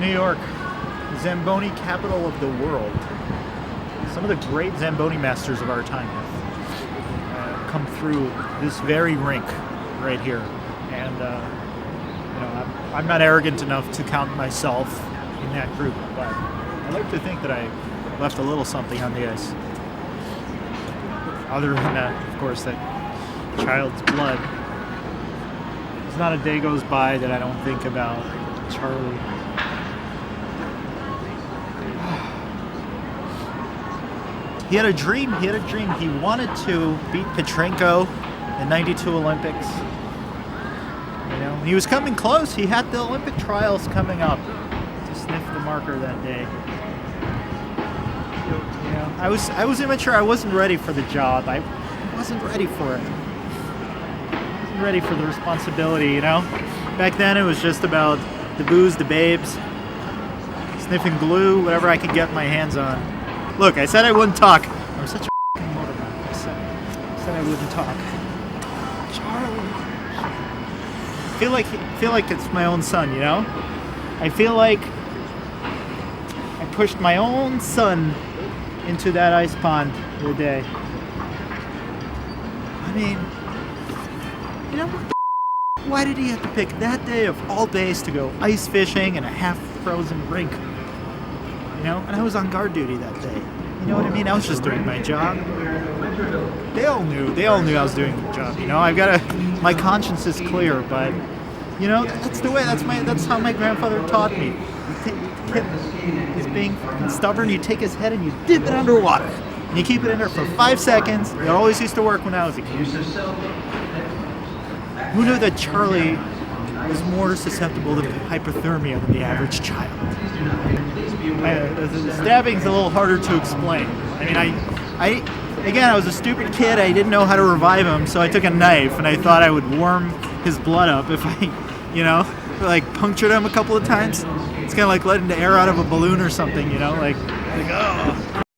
New York, Zamboni, capital of the world. Some of the great Zamboni masters of our time have come through this very rink right here. And, I'm not arrogant enough to count myself in that group, but I like to think that I left a little something on the ice. Other than that, of course, that child's blood. There's not a day goes by that I don't think about Charlie. He had a dream. He wanted to beat Petrenko in '92 Olympics. He was coming close. He had the Olympic trials coming up to sniff the marker that day. I was immature. I wasn't ready for the job. I wasn't ready for it. I wasn't ready for the responsibility, Back then it was just about the booze, the babes, sniffing glue, whatever I could get my hands on. Look, I said I wouldn't talk. I'm such a f***ing motorbike. I said I wouldn't talk. Charlie. I feel like it's my own son, I feel like I pushed my own son into that ice pond the day. I mean, why did he have to pick that day of all days to go ice fishing in a half-frozen rink? And I was on guard duty that day. You know what I mean? I was just doing my job. They all knew I was doing the job. My conscience is clear, but that's the way. That's how my grandfather taught me. The kid is being stubborn. You take his head and you dip it underwater, and you keep it in there for 5 seconds. It always used to work when I was a kid. Who knew that Charlie was more susceptible to hypothermia than the average child? The stabbing's a little harder to explain. I was a stupid kid. I didn't know how to revive him, so I took a knife and I thought I would warm his blood up if I, punctured him a couple of times. It's kind of like letting the air out of a balloon or something, oh.